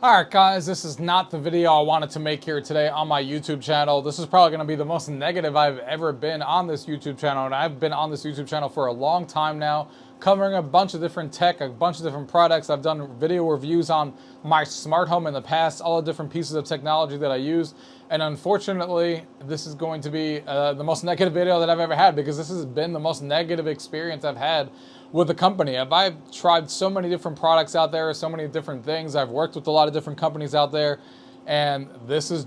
Alright guys, this is not the video I wanted to make here today on my YouTube channel. This is probably going to be the most negative I've ever been on this YouTube channel, and I've been on this YouTube channel for a long time now, covering a bunch of different tech, a bunch of different products. I've done video reviews on my smart home in the past, all the different pieces of technology that I use, and unfortunately, this is going to be the most negative video that I've ever had, because this has been the most negative experience I've had with the company. I've tried so many different products out there, so many different things. I've worked with a lot of different companies out there, and this is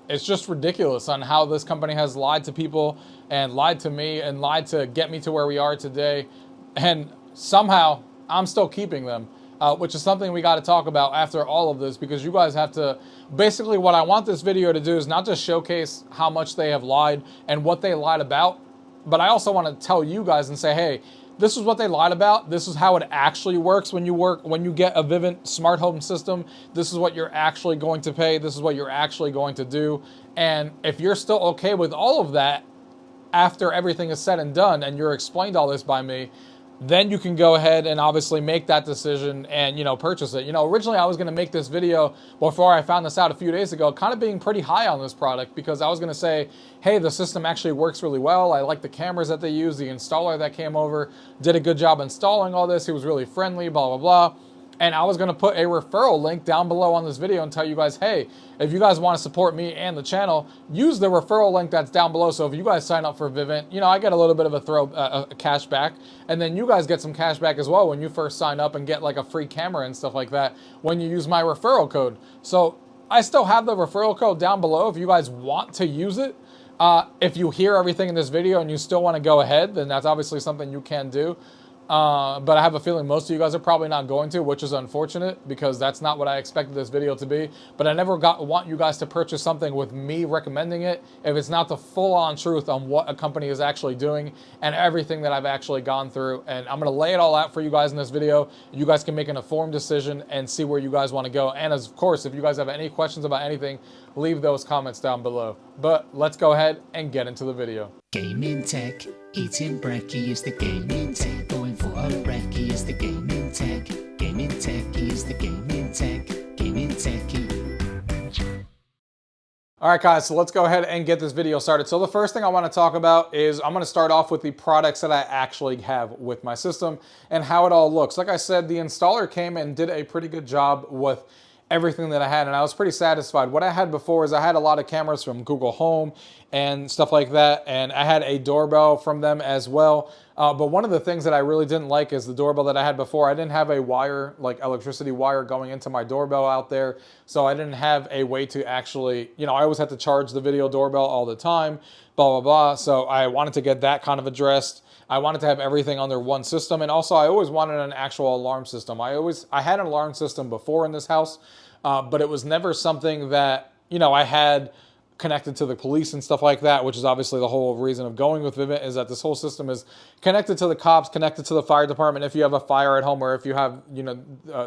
it's just ridiculous on how this company has lied to people and lied to me and lied to get me to where we are today. And somehow I'm still keeping them, which is something we got to talk about after all of this, because you guys have to, basically what I want this video to do is not just showcase how much they have lied and what they lied about, but I also want to tell you guys and say, hey, this is what they lied about. This is how it actually works when you get a Vivint smart home system. This is what you're actually going to pay. This is what you're actually going to do. And if you're still okay with all of that after everything is said and done, and you're explained all this by me, then you can go ahead and obviously make that decision and, purchase it. Originally I was going to make this video before I found this out a few days ago, kind of being pretty high on this product, because I was going to say, hey, the system actually works really well. I like the cameras that they use. The installer that came over did a good job installing all this. He was really friendly, blah, blah, blah. And I was going to put a referral link down below on this video and tell you guys, hey, if you guys want to support me and the channel, use the referral link that's down below. So if you guys sign up for Vivint, I get a little bit of a cash back, and then you guys get some cash back as well when you first sign up and get like a free camera and stuff like that when you use my referral code. So I still have the referral code down below if you guys want to use it. If you hear everything in this video and you still want to go ahead, then that's obviously something you can do. But I have a feeling most of you guys are probably not going to, which is unfortunate, because that's not what I expected this video to be. But I never want you guys to purchase something with me recommending it if it's not the full-on truth on what a company is actually doing and everything that I've actually gone through. And I'm going to lay it all out for you guys in this video. You guys can make an informed decision and see where you guys want to go. And of course, if you guys have any questions about anything, leave those comments down below. But let's go ahead and get into the video. Gaming tech, eating brekkie is the gaming tech. Going for a brekkie is the gaming tech. Gaming tech is the gaming tech. Gaming techie. All right, guys, so let's go ahead and get this video started. So the first thing I want to talk about is I'm going to start off with the products that I actually have with my system and how it all looks. Like I said, the installer came and did a pretty good job with everything that I had, and I was pretty satisfied. What I had before is I had a lot of cameras from Google Home and stuff like that, and I had a doorbell from them as well. But one of the things that I really didn't like is the doorbell that I had before. I didn't have a wire, like electricity wire, going into my doorbell out there, so I didn't have a way to actually, I always had to charge the video doorbell all the time, blah, blah, blah. So I wanted to get that kind of addressed. I wanted to have everything under one system, and also I always wanted an actual alarm system. I had an alarm system before in this house, but it was never something that, I had connected to the police and stuff like that, which is obviously the whole reason of going with Vivint, is that this whole system is connected to the cops, connected to the fire department. If you have a fire at home, or if you have,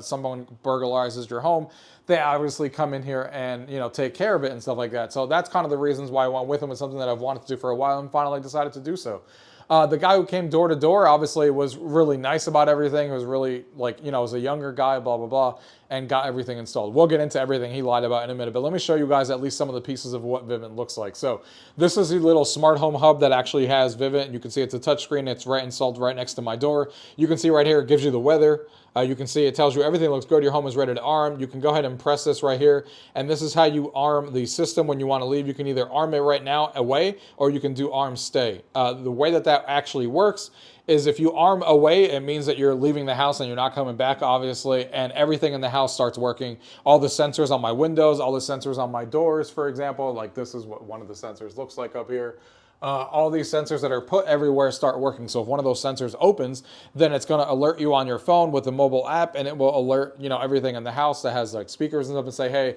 someone burglarizes your home, they obviously come in here and, take care of it and stuff like that. So that's kind of the reasons why I went with them. It's something that I've wanted to do for a while and finally decided to do so. The guy who came door to door obviously was really nice about everything. It was really was a younger guy, blah, blah, blah, and got everything installed. We'll get into everything he lied about in a minute, but let me show you guys at least some of the pieces of what Vivint looks like. So this is the little smart home hub that actually has Vivint. You can see it's a touchscreen. It's installed right next to my door. You can see right here, it gives you the weather. You can see it tells you everything looks good. Your home is ready to arm. You can go ahead and press this right here. And this is how you arm the system when you want to leave. You can either arm it right now away, or you can do arm stay. The way that actually works is if you arm away, it means that you're leaving the house and you're not coming back, obviously, and everything in the house starts working. All the sensors on my windows, all the sensors on my doors, for example, like this is what one of the sensors looks like up here. All these sensors that are put everywhere start working. So if one of those sensors opens, then it's going to alert you on your phone with the mobile app, and it will alert, everything in the house that has like speakers and stuff, and say, hey,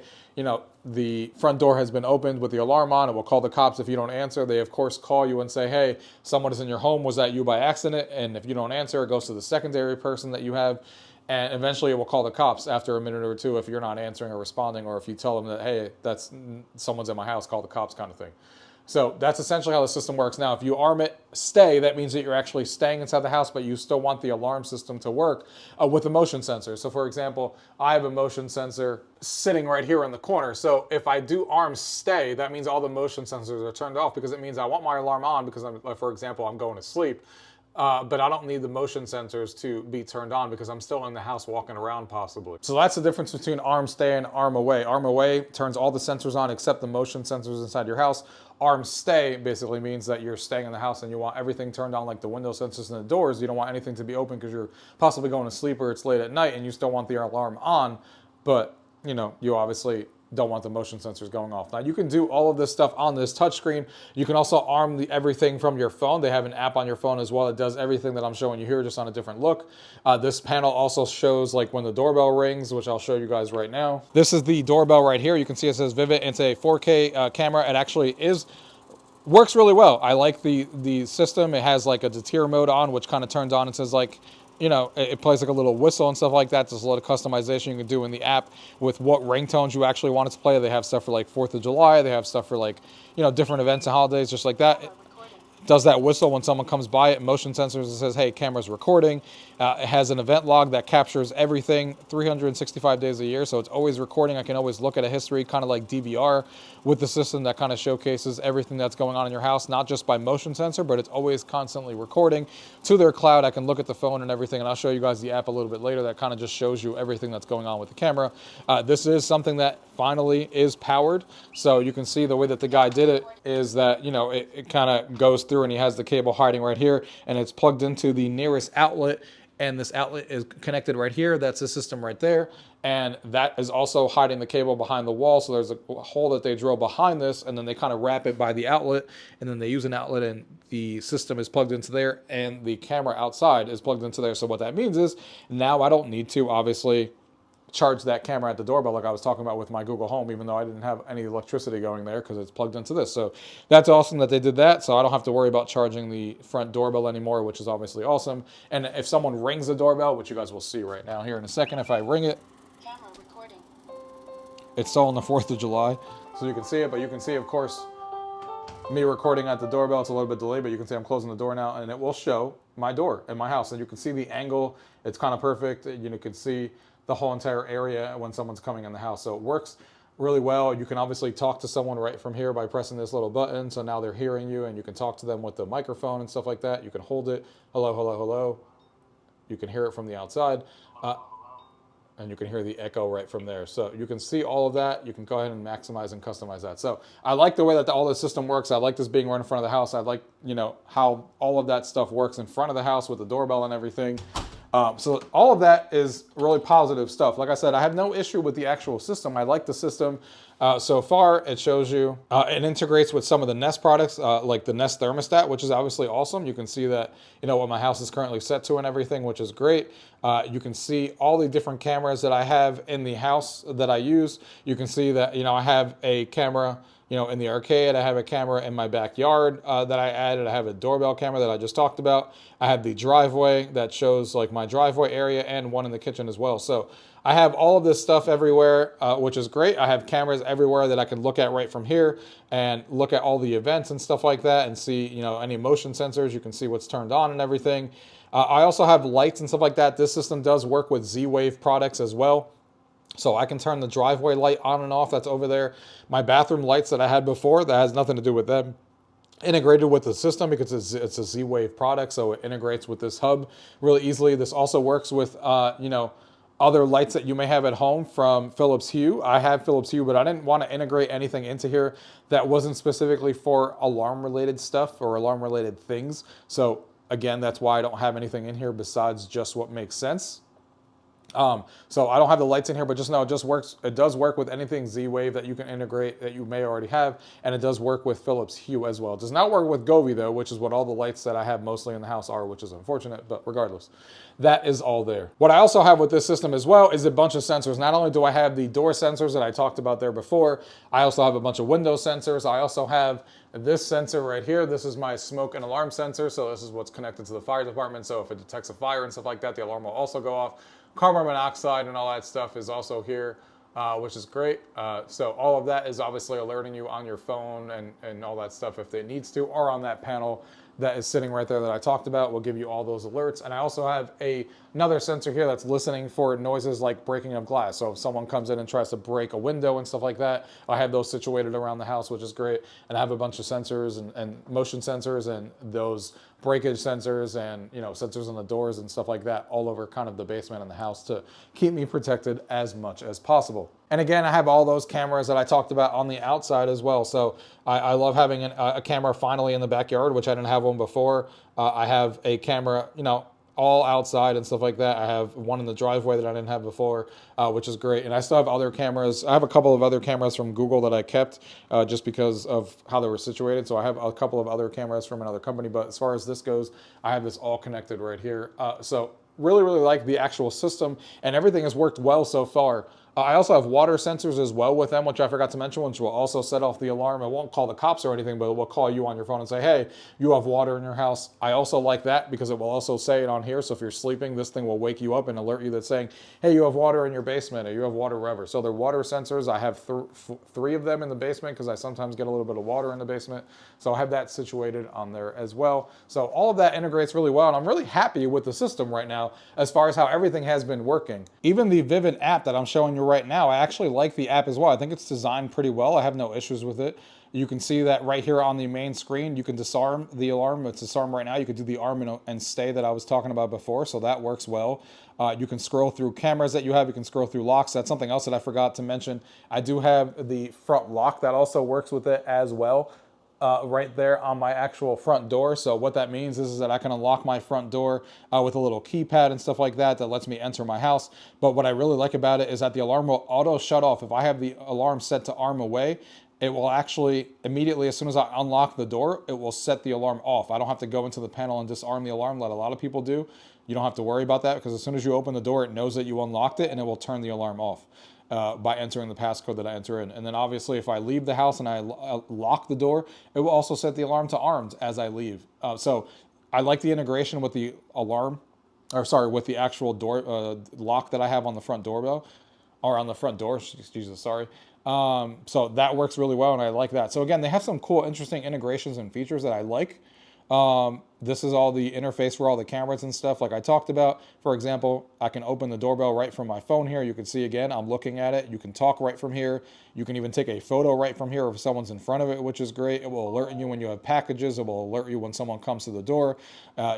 the front door has been opened with the alarm on. It will call the cops if you don't answer. They, of course, call you and say, hey, someone is in your home. Was that you by accident? And if you don't answer, it goes to the secondary person that you have. And eventually it will call the cops after a minute or two if you're not answering or responding, or if you tell them that, hey, someone's in my house, call the cops kind of thing. So that's essentially how the system works. Now, if you arm it stay, that means that you're actually staying inside the house, but you still want the alarm system to work with a motion sensor. So for example, I have a motion sensor sitting right here in the corner. So if I do arm stay, that means all the motion sensors are turned off, because it means I want my alarm on because, for example, I'm going to sleep. But I don't need the motion sensors to be turned on because I'm still in the house walking around possibly. So that's the difference between arm stay and arm away. Arm away turns all the sensors on except the motion sensors inside your house. Arm stay basically means that you're staying in the house and you want everything turned on, like the window sensors and the doors. You don't want anything to be open because you're possibly going to sleep or it's late at night and you still want the alarm on, but you obviously don't want the motion sensors going off. Now you can do all of this stuff on this touchscreen. You can also arm everything from your phone. They have an app on your phone as well. It does everything that I'm showing you here, just on a different look. This panel also shows like when the doorbell rings, which I'll show you guys right now. This is the doorbell right here. You can see it says Vivint. It's a 4K camera. It actually works really well. I like the system. It has like a deter mode on, which kind of turns on and says like, it plays like a little whistle and stuff like that. There's a lot of customization you can do in the app with what ringtones you actually want it to play. They have stuff for like 4th of July. They have stuff for like, different events and holidays, just like that. Does that whistle when someone comes by it. Motion sensors, it says, hey, camera's recording. It has an event log that captures everything 365 days a year. So it's always recording. I can always look at a history, kind of like DVR with the system that kind of showcases everything that's going on in your house, not just by motion sensor, but it's always constantly recording to their cloud. I can look at the phone and everything, and I'll show you guys the app a little bit later that kind of just shows you everything that's going on with the camera. This is something that finally is powered. So you can see the way that the guy did it is that, it kind of goes through and he has the cable hiding right here and it's plugged into the nearest outlet. And this outlet is connected right here. That's the system right there. And that is also hiding the cable behind the wall. So there's a hole that they drill behind this and then they kind of wrap it by the outlet. And then they use an outlet and the system is plugged into there and the camera outside is plugged into there. So what that means is now I don't need to obviously charge that camera at the doorbell like I was talking about with my Google Home, even though I didn't have any electricity going there because it's plugged into this. So that's awesome that they did that. So I don't have to worry about charging the front doorbell anymore, which is obviously awesome. And if someone rings the doorbell, which you guys will see right now here in a second, if I ring it, camera recording. It's still on the 4th of July. So you can see it, but you can see, of course, me recording at the doorbell. It's a little bit delayed, but you can see I'm closing the door now and it will show my door in my house. And you can see the angle. It's kind of perfect. You can see the whole entire area when someone's coming in the house. So it works really well. You can obviously talk to someone right from here by pressing this little button. So now they're hearing you and you can talk to them with the microphone and stuff like that. You can hold it. Hello, hello, hello. You can hear it from the outside. And you can hear the echo right from there. So you can see all of that. You can go ahead and maximize and customize that. So I like the way that all this system works. I like this being right in front of the house. I like, how all of that stuff works in front of the house with the doorbell and everything. So all of that is really positive stuff. Like I said, I have no issue with the actual system. I like the system. So far, it shows you, it integrates with some of the Nest products, like the Nest thermostat, which is obviously awesome. You can see that, what my house is currently set to and everything, which is great. You can see all the different cameras that I have in the house that I use. You can see that, I have a camera, in the arcade. I have a camera in my backyard that I added. I have a doorbell camera that I just talked about. I have the driveway that shows like my driveway area and one in the kitchen as well. So I have all of this stuff everywhere, which is great. I have cameras everywhere that I can look at right from here and look at all the events and stuff like that and see, any motion sensors. You can see what's turned on and everything. I also have lights and stuff like that. This system does work with Z-Wave products as well. So I can turn the driveway light on and off. That's over there. My bathroom lights that I had before, that has nothing to do with them, integrated with the system because it's a Z-Wave product. So it integrates with this hub really easily. This also works with, other lights that you may have at home from Philips Hue. I have Philips Hue, but I didn't want to integrate anything into here that wasn't specifically for alarm related stuff or alarm related things. So again, that's why I don't have anything in here besides just what makes sense. So I don't have the lights in here, but just know it just works. It does work with anything Z-Wave that you can integrate that you may already have. And it does work with Philips Hue as well. It does not work with Govee though, which is what all the lights that I have mostly in the house are, which is unfortunate, but regardless, that is all there. What I also have with this system as well is a bunch of sensors. Not only do I have the door sensors that I talked about there before, I also have a bunch of window sensors. I also have this sensor right here. This is my smoke and alarm sensor. So this is what's connected to the fire department. So if it detects a fire and stuff like that, the alarm will also go off. Carbon monoxide and all that stuff is also here. which is great. So all of that is obviously alerting you on your phone and all that stuff if it needs to, or on that panel that is sitting right there that I talked about will give you all those alerts. And I also have another sensor here that's listening for noises like breaking of glass. So if someone comes in and tries to break a window and stuff like that, I have those situated around the house, which is great. And I have a bunch of sensors and motion sensors and those breakage sensors and sensors on the doors and stuff like that all over kind of the basement and the house to keep me protected as much as possible. And again, I have all those cameras that I talked about on the outside as well. So I love having a camera finally in the backyard, which I didn't have one before. I have a camera, all outside and stuff like that. I have one in the driveway that I didn't have before, which is great. And I still have other cameras. I have a couple of other cameras from Google that I kept just because of how they were situated. So I have a couple of other cameras from another company. But as far as this goes, I have this all connected right here. So really, really like the actual system, and everything has worked well so far. I also have water sensors as well with them, which I forgot to mention, which will also set off the alarm. It won't call the cops or anything, but it will call you on your phone and say, hey, you have water in your house. I also like that because it will also say it on here. So if you're sleeping, this thing will wake you up and alert you that's saying, hey, you have water in your basement or you have water wherever. So they're water sensors. I have three of them in the basement because I sometimes get a little bit of water in the basement. So I have that situated on there as well. So all of that integrates really well. And I'm really happy with the system right now as far as how everything has been working. Even the Vivint app that I'm showing you right now, I actually like the app as well. I think it's designed pretty well. I have no issues with it. You can see that right here on the main screen. You can disarm the alarm. It's disarmed right now. You can do the arm and stay that I was talking about before, so that works well. You can scroll through cameras that you have. You can scroll through locks. That's something else that I forgot to mention. I do have the front lock that also works with it as well. Right there on my actual front door. So what that means is that I can unlock my front door with a little keypad and stuff like that that lets me enter my house. But what I really like about it is that the alarm will auto shut off. If I have the alarm set to arm away, it will actually immediately, as soon as I unlock the door, it will set the alarm off. I don't have to go into the panel and disarm the alarm like a lot of people do. You don't have to worry about that because as soon as you open the door, it knows that you unlocked it and it will turn the alarm off. By entering the passcode that I enter in. And then obviously if I leave the house and I lock the door, it will also set the alarm to armed as I leave. So I like the integration with the alarm, or sorry, with the actual door lock that I have on the front doorbell, or on the front door, Jesus, sorry. So that works really well and I like that. So again, they have some cool, interesting integrations and features that I like. This is all the interface for all the cameras and stuff like I talked about. For example, I can open the doorbell right from my phone here. You can see again, I'm looking at it. You can talk right from here. You can even take a photo right from here if someone's in front of it, which is great. It will alert you when you have packages. It will alert you when someone comes to the door.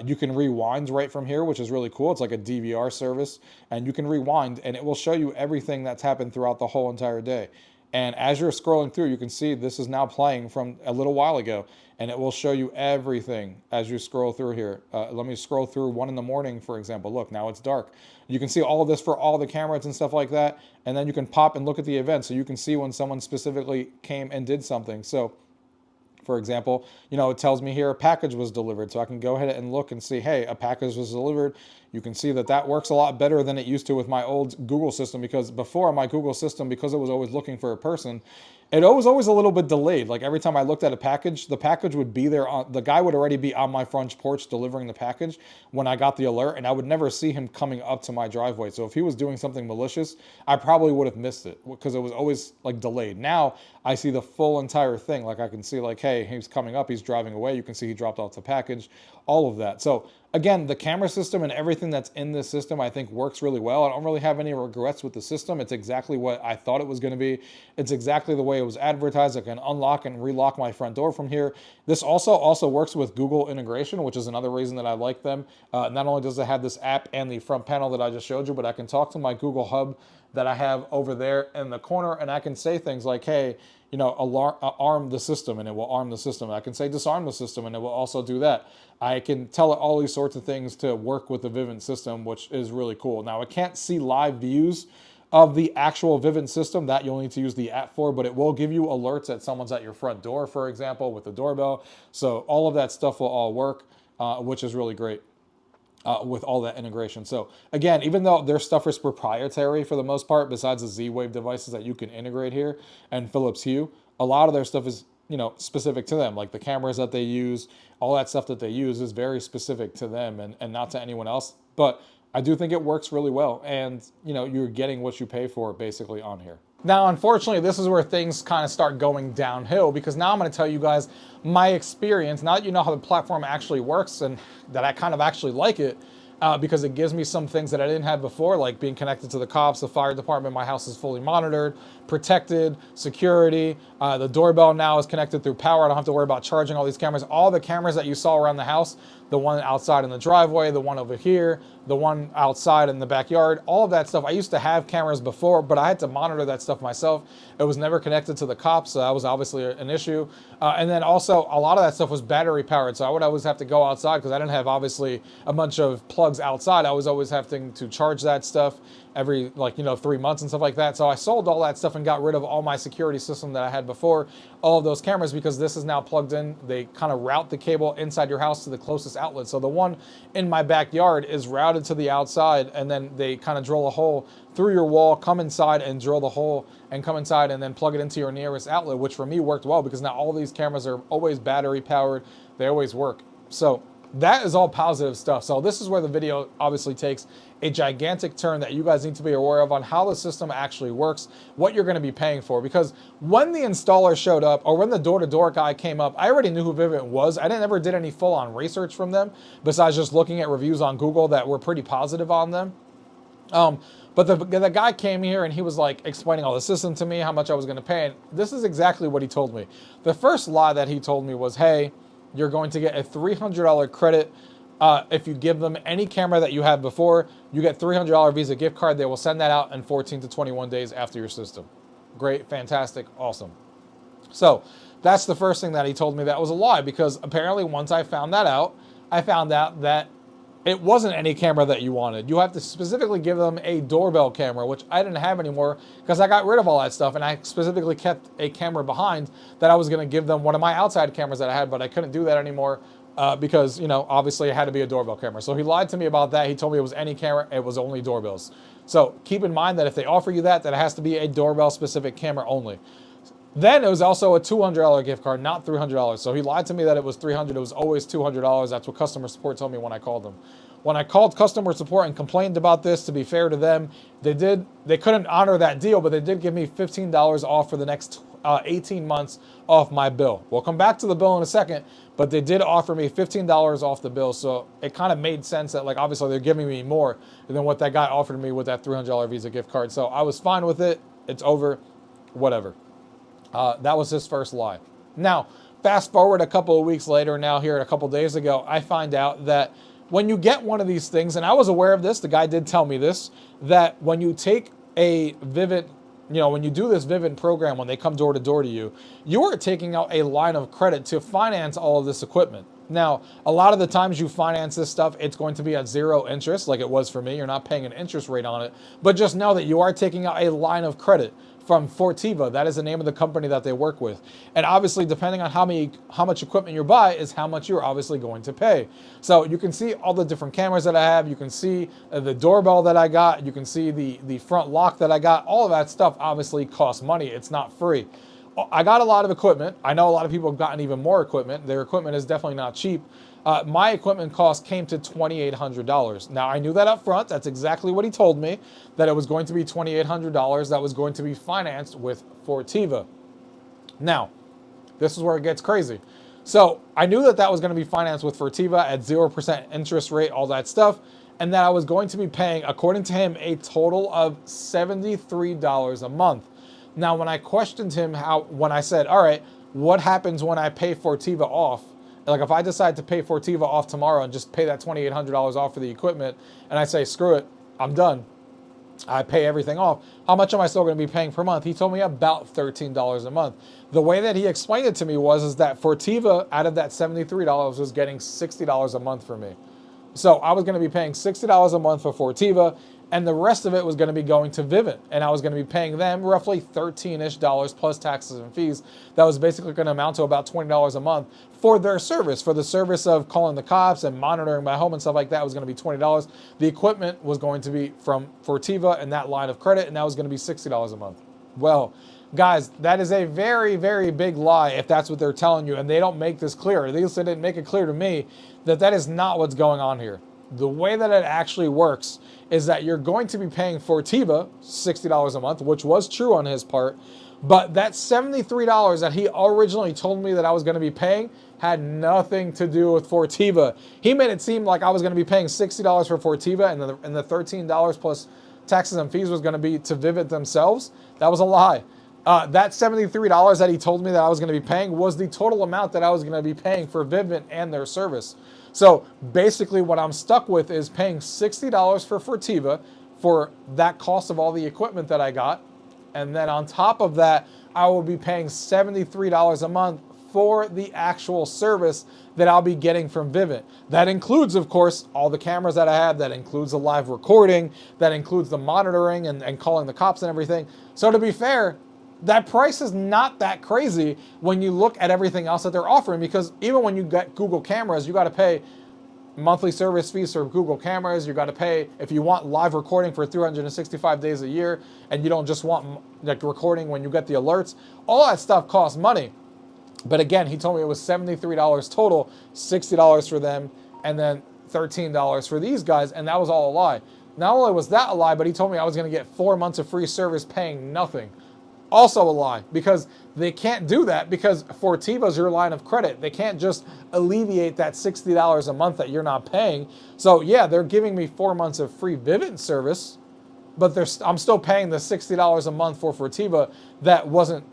You can rewind right from here, which is really cool. It's like a DVR service, and you can rewind and it will show you everything that's happened throughout the whole entire day. And as you're scrolling through, you can see this is now playing from a little while ago, and it will show you everything as you scroll through here. Let me scroll through 1 in the morning, for example. Look, now it's dark. You can see all of this for all the cameras and stuff like that. And then you can pop and look at the event so you can see when someone specifically came and did something. So for example, it tells me here a package was delivered. So I can go ahead and look and see, hey, a package was delivered. You can see that that works a lot better than it used to with my old Google system, because before my Google system, because it was always looking for a person, it was always a little bit delayed. Like every time I looked at a package, the package would be there. The guy would already be on my front porch delivering the package when I got the alert, and I would never see him coming up to my driveway. So if he was doing something malicious, I probably would have missed it because it was always like delayed. Now I see the full entire thing. Like I can see like, hey, he's coming up, he's driving away. You can see he dropped off the package, all of that. So again, the camera system and everything that's in this system, I think works really well. I don't really have any regrets with the system. It's exactly what I thought it was going to be. It's exactly the way it was advertised. I can unlock and relock my front door from here. This also works with Google integration, which is another reason that I like them. Not only does it have this app and the front panel that I just showed you, but I can talk to my Google Hub that I have over there in the corner, and I can say things like, hey, arm the system, and it will arm the system. I can say disarm the system, and it will also do that. I can tell it all these sorts of things to work with the Vivint system, which is really cool. Now, I can't see live views of the actual Vivint system. That you'll need to use the app for, but it will give you alerts that someone's at your front door, for example, with the doorbell. So all of that stuff will all work, which is really great. With all that integration. So again, even though their stuff is proprietary for the most part, besides the Z-Wave devices that you can integrate here and Philips Hue, a lot of their stuff is, specific to them. Like the cameras that they use, all that stuff that they use is very specific to them and not to anyone else. But I do think it works really well. And, you're getting what you pay for basically on here. Now, unfortunately, this is where things kind of start going downhill, because now I'm going to tell you guys my experience. Now that you know how the platform actually works and that I kind of actually like it, because it gives me some things that I didn't have before, like being connected to the cops, the fire department. My house is fully monitored, protected, security. The doorbell now is connected through power. I don't have to worry about charging all these cameras. All the cameras that you saw around the house, the one outside in the driveway, the one over here, the one outside in the backyard, all of that stuff. I used to have cameras before, but I had to monitor that stuff myself. It was never connected to the cops, so that was obviously an issue. And then also, a lot of that stuff was battery powered, so I would always have to go outside because I didn't have, obviously, a bunch of plugs outside. I was always having to charge that stuff every 3 months and stuff like that. So I sold all that stuff and got rid of all my security system that I had before, all of those cameras, because this is now plugged in. They kind of route the cable inside your house to the closest outlet. So the one in my backyard is routed to the outside, and then they kind of drill a hole through your wall, come inside and drill the hole and come inside and then plug it into your nearest outlet, which for me worked well because now all these cameras are always battery powered. They always work. So that is all positive stuff. So this is where the video obviously takes a gigantic turn that you guys need to be aware of on how the system actually works, what you're going to be paying for. Because when the installer showed up, or when the door-to-door guy came up, I already knew who Vivint was. I never did any full-on research from them, besides just looking at reviews on Google that were pretty positive on them. But the guy came here and he was like explaining all the system to me, how much I was going to pay. And this is exactly what he told me. The first lie that he told me was, hey, you're going to get a $300 credit. If you give them any camera that you had before, you get $300 Visa gift card. They will send that out in 14 to 21 days after your system. Great, fantastic, awesome. So that's the first thing that he told me that was a lie, because apparently once I found out that it wasn't any camera that you wanted. You have to specifically give them a doorbell camera, which I didn't have anymore because I got rid of all that stuff, and I specifically kept a camera behind that I was going to give them one of my outside cameras that I had, but I couldn't do that anymore because, obviously it had to be a doorbell camera. So he lied to me about that. He told me it was any camera. It was only doorbells. So keep in mind that if they offer you that it has to be a doorbell specific camera only. Then it was also a $200 gift card, not $300. So he lied to me that it was $300. It was always $200. That's what customer support told me when I called them. When I called customer support and complained about this, to be fair to them, they couldn't honor that deal, but they did give me $15 off for the next 18 months off my bill. We'll come back to the bill in a second, but they did offer me $15 off the bill. So it kind of made sense that, obviously they're giving me more than what that guy offered me with that $300 Visa gift card. So I was fine with it. It's over, whatever. That was his first lie. Now, fast forward a couple of weeks later, now here a couple of days ago, I find out that when you get one of these things, and I was aware of this, the guy did tell me this, that when you take a Vivint, when you do this Vivint program, when they come door to door to you, you are taking out a line of credit to finance all of this equipment. Now, a lot of the times you finance this stuff, it's going to be at zero interest, like it was for me. You're not paying an interest rate on it, but just know that you are taking out a line of credit from Fortiva. That is the name of the company that they work with. And obviously, depending on how much equipment you buy is how much you're obviously going to pay. So you can see all the different cameras that I have. You can see the doorbell that I got. You can see the front lock that I got. All of that stuff obviously costs money. It's not free. I got a lot of equipment. I know a lot of people have gotten even more equipment. Their equipment is definitely not cheap. My equipment cost came to $2,800. Now, I knew that up front. That's exactly what he told me, that it was going to be $2,800 that was going to be financed with Fortiva. Now, this is where it gets crazy. So I knew that was going to be financed with Fortiva at 0% interest rate, all that stuff, and that I was going to be paying, according to him, a total of $73 a month. Now, when I questioned him when I said, all right, what happens when I pay Fortiva off? Like, if I decide to pay Fortiva off tomorrow and just pay that $2,800 off for the equipment, and I say, screw it, I'm done, I pay everything off, how much am I still going to be paying per month? He told me about $13 a month. The way that he explained it to me is that Fortiva, out of that $73, was getting $60 a month for me. So I was going to be paying $60 a month for Fortiva, and the rest of it was going to be going to Vivint, and I was going to be paying them roughly $13-ish plus taxes and fees. That was basically going to amount to about $20 a month for their service. For the service of calling the cops and monitoring my home and stuff like that was going to be $20. The equipment was going to be from Fortiva and that line of credit, and that was going to be $60 a month. Well, guys, that is a very, very big lie if that's what they're telling you, and they don't make this clear. At least they didn't make it clear to me that is not what's going on here. The way that it actually works is that you're going to be paying Fortiva $60 a month, which was true on his part, but that $73 that he originally told me that I was going to be paying had nothing to do with Fortiva. He made it seem like I was going to be paying $60 for Fortiva, and the $13 plus taxes and fees was going to be to Vivint themselves. That was a lie. That $73 that he told me that I was going to be paying was the total amount that I was going to be paying for Vivint and their service. So basically what I'm stuck with is paying $60 for Fortiva for that cost of all the equipment that I got. And then on top of that, I will be paying $73 a month for the actual service that I'll be getting from Vivint. That includes, of course, all the cameras that I have. That includes the live recording. That includes the monitoring and calling the cops and everything. So to be fair, that price is not that crazy when you look at everything else that they're offering, because even when you get Google cameras, you got to pay monthly service fees for Google cameras. You got to pay if you want live recording for 365 days a year, and you don't just want like recording when you get the alerts. All that stuff costs money. But again, he told me it was $73 total, $60 for them, and then $13 for these guys, and that was all a lie. Not only was that a lie, but he told me I was going to get 4 months of free service paying nothing. Also a lie, because they can't do that, because Fortiva's your line of credit. They can't just alleviate that $60 a month that you're not paying. So yeah, they're giving me 4 months of free Vivint service, but I'm still paying the $60 a month for Fortiva that wasn't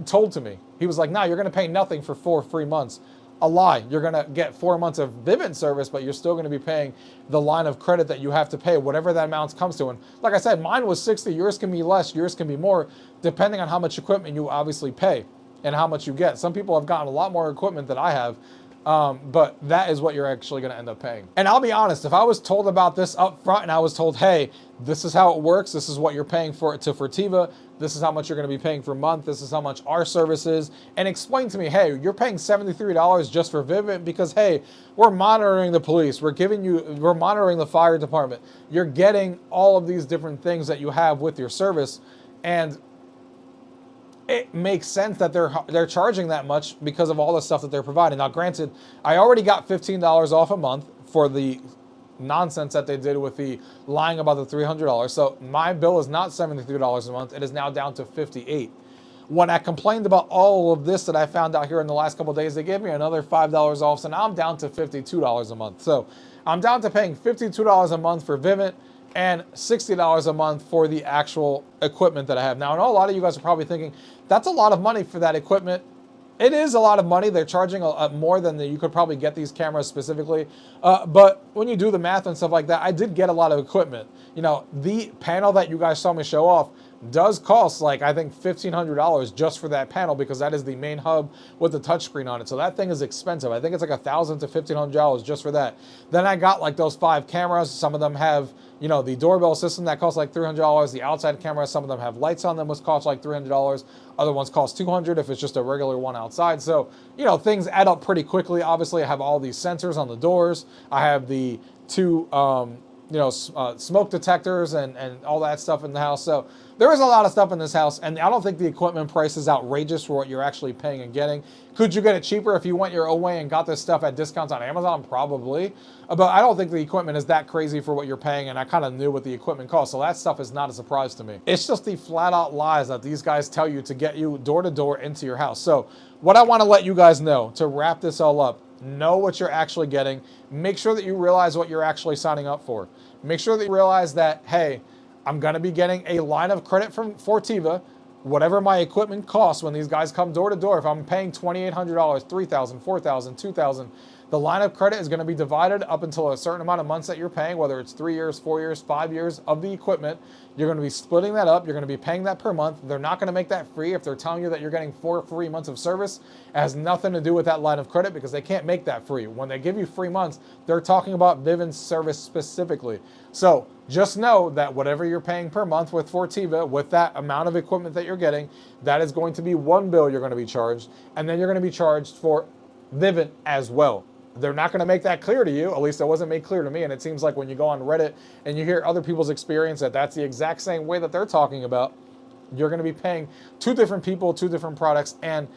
told to me. He was like, no, you're going to pay nothing for 4 free months. A lie. You're going to get 4 months of Vivint service, but you're still going to be paying the line of credit that you have to pay, whatever that amount comes to. And like I said, mine was 60. Yours can be less. Yours can be more, depending on how much equipment you obviously pay and how much you get. Some people have gotten a lot more equipment than I have, but that is what you're actually going to end up paying. And I'll be honest, if I was told about this up front and I was told, hey, this is how it works, this is what you're paying for to Fortiva, this is how much you're going to be paying per month, this is how much our service is, and explain to me, hey, you're paying $73 just for Vivint because, hey, we're monitoring the police, we're monitoring the fire department, you're getting all of these different things that you have with your service, and it makes sense that they're charging that much because of all the stuff that they're providing. Now, granted, I already got $15 off a month for the nonsense that they did with the lying about the $300. So my bill is not $73 a month. It is now down to $58. When I complained about all of this that I found out here in the last couple of days, they gave me another $5 off. So now I'm down to $52 a month. So I'm down to paying $52 a month for Vivint and $60 a month for the actual equipment that I have. Now, I know a lot of you guys are probably thinking, that's a lot of money for that equipment. It is a lot of money. They're charging more than you could probably get these cameras specifically. But when you do the math and stuff like that, I did get a lot of equipment. You know, the panel that you guys saw me show off does cost like, I think $1,500 just for that panel, because that is the main hub with the touchscreen on it. So that thing is expensive. I think it's like $1,000 to $1,500 just for that. Then I got like those 5 cameras. Some of them have, you know, the doorbell system that costs like $300. The outside cameras, some of them have lights on them, which cost like $300. Other ones cost $200 if it's just a regular one outside. So, you know, things add up pretty quickly. Obviously, I have all these sensors on the doors. I have the 2, smoke detectors and all that stuff in the house. So there is a lot of stuff in this house, and I don't think the equipment price is outrageous for what you're actually paying and getting. Could you get it cheaper if you went your own way and got this stuff at discounts on Amazon? Probably. But I don't think the equipment is that crazy for what you're paying, and I kind of knew what the equipment cost, so that stuff is not a surprise to me. It's just the flat-out lies that these guys tell you to get you door-to-door into your house. So what I want to let you guys know, to wrap this all up, know what you're actually getting. Make sure that you realize what you're actually signing up for. Make sure that you realize that, hey, I'm going to be getting a line of credit from Fortiva, whatever my equipment costs when these guys come door to door. If I'm paying $2,800, $3,000, $4,000, $2,000, the line of credit is going to be divided up until a certain amount of months that you're paying, whether it's 3 years, 4 years, 5 years of the equipment. You're going to be splitting that up. You're going to be paying that per month. They're not going to make that free if they're telling you that you're getting 4 free months of service. It has nothing to do with that line of credit, because they can't make that free. When they give you free months, they're talking about Vivint's service specifically. So just know that whatever you're paying per month with Fortiva, with that amount of equipment that you're getting, that is going to be one bill you're going to be charged, and then you're going to be charged for Vivint as well. They're not going to make that clear to you. At least it wasn't made clear to me. And it seems like when you go on Reddit and you hear other people's experience, that's the exact same way that they're talking about. You're going to be paying 2 different people, 2 different products. And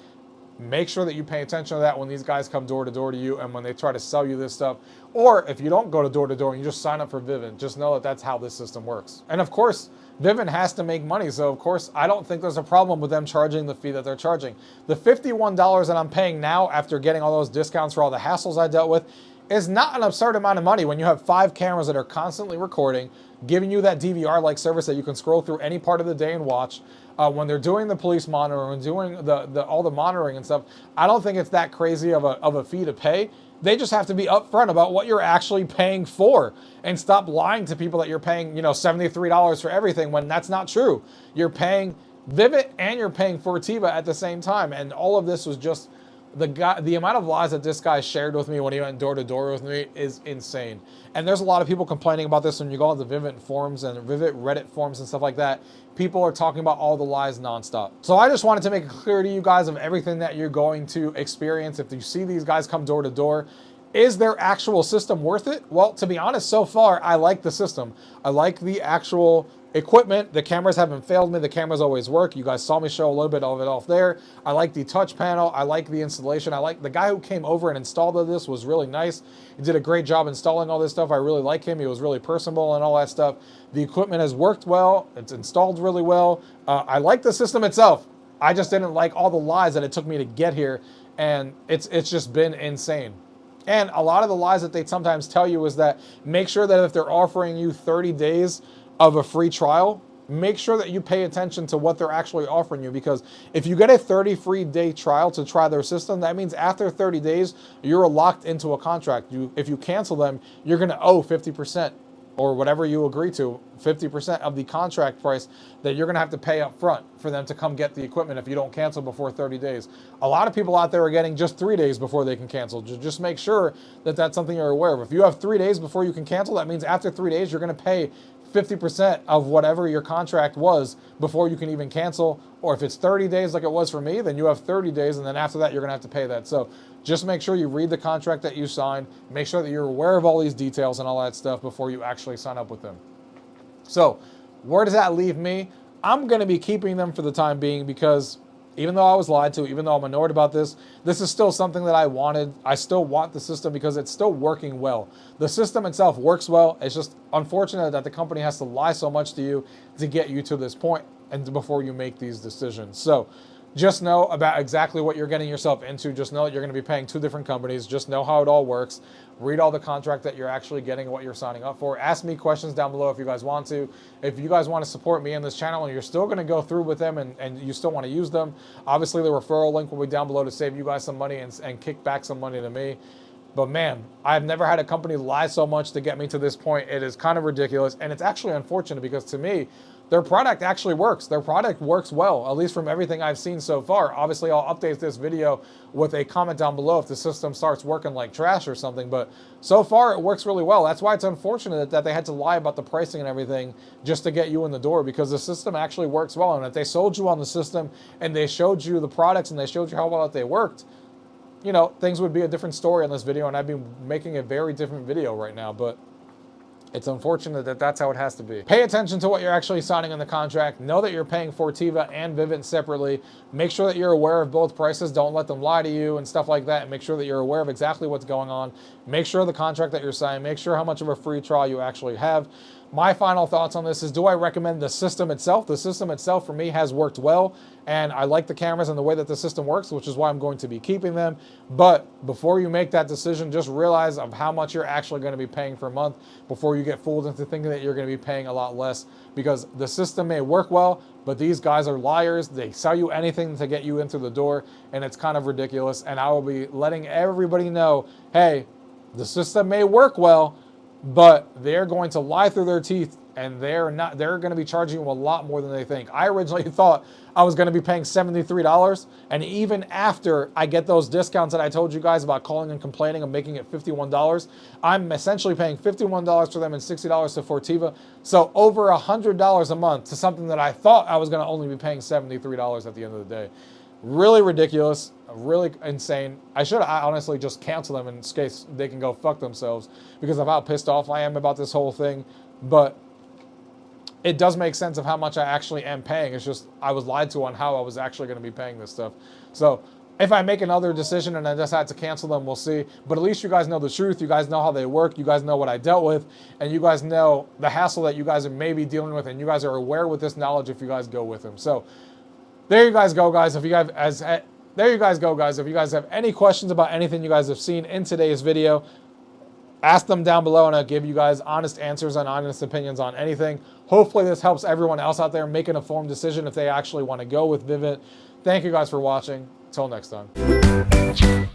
Make sure that you pay attention to that when these guys come door to door to you and when they try to sell you this stuff. Or if you don't go to door to door and you just sign up for Vivint, just know that that's how this system works. And of course, Vivint has to make money. So of course, I don't think there's a problem with them charging the fee that they're charging. The $51 that I'm paying now after getting all those discounts for all the hassles I dealt with is not an absurd amount of money when you have 5 cameras that are constantly recording, giving you that DVR-like service that you can scroll through any part of the day and watch. When they're doing the police monitoring and doing all the monitoring and stuff, I don't think it's that crazy of a fee to pay. They just have to be upfront about what you're actually paying for and stop lying to people that you're paying, $73 for everything when that's not true. You're paying Vivint and you're paying Fortiva at the same time, and all of this was just the amount of lies that this guy shared with me when he went door to door with me is insane. And there's a lot of people complaining about this when you go on the Vivint forums and Vivint Reddit forums and stuff like that. People are talking about all the lies nonstop. So I just wanted to make it clear to you guys of everything that you're going to experience. If you see these guys come door to door, is their actual system worth it? Well, to be honest, so far, I like the system. I like the actual equipment. The cameras haven't failed me. The cameras always work. You guys saw me show a little bit of it off there. I like the touch panel. I like the installation. I like the guy who came over and installed this was really nice. He did a great job installing all this stuff. I really like him. He was really personable and all that stuff. The equipment has worked well. It's installed really well. I like the system itself. I just didn't like all the lies that it took me to get here, and it's just been insane. And a lot of the lies that they sometimes tell you is that make sure that if they're offering you 30 days of a free trial, make sure that you pay attention to what they're actually offering you, because if you get a 30 free day trial to try their system, that means after 30 days, you're locked into a contract. If you cancel them, you're going to owe 50% or whatever you agree to, 50% of the contract price that you're going to have to pay up front for them to come get the equipment if you don't cancel before 30 days. A lot of people out there are getting just 3 days before they can cancel. Just make sure that that's something you're aware of. If you have 3 days before you can cancel, that means after 3 days, you're going to pay 50% of whatever your contract was before you can even cancel. Or if it's 30 days like it was for me, then you have 30 days, and then after that, you're going to have to pay that. So just make sure you read the contract that you sign. Make sure that you're aware of all these details and all that stuff before you actually sign up with them. So where does that leave me? I'm going to be keeping them for the time being, because even though I was lied to, even though I'm annoyed about this, this is still something that I wanted. I still want the system because it's still working well. The system itself works well. It's just unfortunate that the company has to lie so much to you to get you to this point and before you make these decisions. So just know about exactly what you're getting yourself into. Just know that you're going to be paying 2 different companies. Just know how it all works. Read all the contract that you're actually getting and what you're signing up for. Ask me questions down below if you guys want to. If you guys want to support me in this channel and you're still going to go through with them and you still want to use them, obviously the referral link will be down below to save you guys some money and kick back some money to me. But man, I've never had a company lie so much to get me to this point. It is kind of ridiculous, and it's actually unfortunate because to me, their product actually works. Their product works well, at least from everything I've seen so far. Obviously, I'll update this video with a comment down below if the system starts working like trash or something, but so far it works really well. That's why it's unfortunate that they had to lie about the pricing and everything just to get you in the door, because the system actually works well. And if they sold you on the system and they showed you the products and they showed you how well they worked, things would be a different story on this video, and I'd be making a very different video right now. But it's unfortunate that that's how it has to be. Pay attention to what you're actually signing in the contract. Know that you're paying Fortiva and Vivint separately. Make sure that you're aware of both prices. Don't let them lie to you and stuff like that. And make sure that you're aware of exactly what's going on. Make sure the contract that you're signing, make sure how much of a free trial you actually have. My final thoughts on this is, do I recommend the system itself? The system itself for me has worked well, and I like the cameras and the way that the system works, which is why I'm going to be keeping them. But before you make that decision, just realize of how much you're actually going to be paying per month before you get fooled into thinking that you're going to be paying a lot less, because the system may work well, but these guys are liars. They sell you anything to get you into the door, and it's kind of ridiculous. And I will be letting everybody know, hey, the system may work well, but they're going to lie through their teeth, and they're going to be charging you a lot more than they think. I originally thought I was going to be paying $73, and even after I get those discounts that I told you guys about calling and complaining and making it $51, I'm essentially paying $51 for them and $60 to Fortiva. So over $100 a month to something that I thought I was going to only be paying $73 at the end of the day. Really ridiculous, really insane. I should honestly just cancel them in case they can go fuck themselves, because of how pissed off I am about this whole thing. But it does make sense of how much I actually am paying. It's just I was lied to on how I was actually going to be paying this stuff. So If I make another decision and I decide to cancel them, we'll see. But at least you guys know the truth. You guys know how they work. You guys know what I dealt with. And you guys know the hassle that you guys are maybe dealing with. And you guys are aware with this knowledge if you guys go with them. So there you guys go, guys. If you guys, there you guys go, guys. If you guys have any questions about anything you guys have seen in today's video, ask them down below and I'll give you guys honest answers and honest opinions on anything. Hopefully this helps everyone else out there make an informed decision if they actually want to go with Vivint. Thank you guys for watching. Till next time.